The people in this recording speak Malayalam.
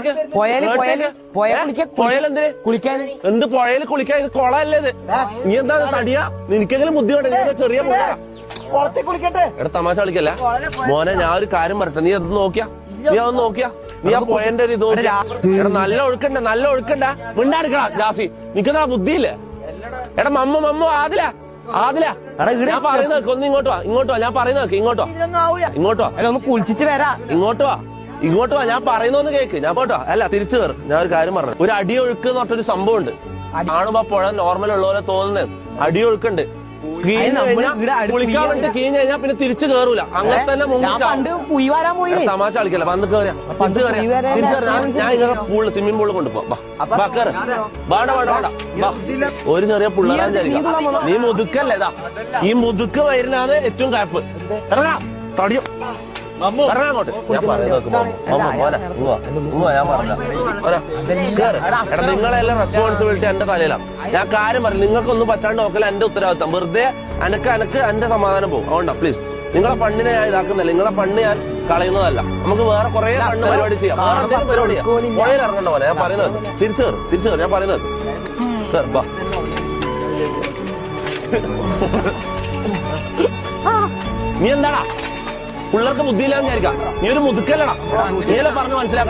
കേക്ക് പുഴയിലെന്തിന് കുളിക്കാൻ? എന്ത് പുഴയിൽ കുളിക്കാൻ? ഇത് കുളമല്ലേ ഇത്? നീ എന്താ തടിയാ? നിനക്കെങ്കിലും ബുദ്ധി വേണ്ട. നീ ചെറിയ കുളത്തിൽ കുളിക്കട്ടെ. എടാ തമാശ കളിക്കല്ല മോനെ. ഞാൻ ഒരു കാര്യം പറയട്ടെ, നീ അത് നോക്കിയാ? നീ അതൊന്ന് നോക്കിയാ? നീ ആ പോയന്റെ ഒരു ഇത് നോക്കിയാ? എടാ നല്ല ഒഴുക്കണ്ട, നല്ല ഒഴുക്കണ്ട. മിണ്ടാടുക്കടാ ജാസി, നിക്കുന്ന ബുദ്ധിയില്ലേ? എടാ മമ്മ ആദില ഞാൻ പറയുന്നത് ഒന്ന് ഇങ്ങോട്ട് വാ, ഞാൻ പറയുന്നത് ഇങ്ങോട്ടോ ഒന്ന് കുളിച്ചിട്ട് വരാ. ഇങ്ങോട്ട് വാ ഞാൻ പറയുന്നൊന്ന് കേക്ക്. ഞാൻ പോട്ടോ. അല്ല തിരിച്ചു കയറും. ഞാൻ ഒരു കാര്യം പറഞ്ഞു. ഒരു അടിയൊഴുക്ക് എന്ന് പറഞ്ഞൊരു സംഭവം ഉണ്ട്. കാണുമ്പോ പുഴ നോർമൽ ഉള്ള പോലെ തോന്നുന്നത്. അടിയൊഴുക്കുണ്ട്. കുളിക്കാൻ വേണ്ടി കീഞ്ഞ് കഴിഞ്ഞാൽ പിന്നെ തിരിച്ചു കയറൂല. അങ്ങനെ തന്നെ തമാശ കളിക്കല്ല. വന്ന് കയറിയാ ഞാൻ ഇങ്ങനെ സ്വിമ്മിംഗ് പൂളിൽ കൊണ്ടുപോവാ. ഒരു ചെറിയ പിള്ളേരാൻ വിചാരിക്കാം. നീ മുതുക്കല്ലേ? ഇതാ ഈ മുതുക്ക് വരുന്നത് ഏറ്റവും കാപ്പ്. ഇറങ്ങാ തടിയോ ഇറങ്ങാങ്ങോട്ട്. ഞാൻ പറയുന്നത് ഞാൻ പറഞ്ഞ എടാ നിങ്ങളെല്ലാം റെസ്പോൺസിബിലിറ്റി എന്റെ തലയിലാണ്. ഞാൻ കാര്യം പറഞ്ഞു. നിങ്ങൾക്കൊന്നും പറ്റാണ്ട് നോക്കല എന്റെ ഉത്തരവാദിത്തം. വെറുതെ അനക്ക് എന്റെ സമാധാനം പോകും. അതുകൊണ്ടാ പ്ലീസ്. നിങ്ങളെ ഫണ്ടിനെ ഞാൻ ഇതാക്കുന്നില്ല. നിങ്ങളെ ഫണ്ട് ഞാൻ കളയുന്നതല്ല. നമുക്ക് വേറെ കുറെ ഫണ്ട് പരിപാടി ചെയ്യാം. വേറെ എന്തെങ്കിലും പരിപാടി ചെയ്യാം. പുഴയിൽ ഇറങ്ങണ്ട പോലെ ഞാൻ പറയുന്നത്. തിരിച്ചു കയറും. ഞാൻ പറയുന്നത് നീ എന്താടാ പിള്ളേർക്ക് ബുദ്ധിയില്ലാന്ന് വിചാരിക്കാം. നീ ഒരു മുതുക്കല്ലടാ. നീയല്ലേ പറഞ്ഞു മനസ്സിലാക്കാം.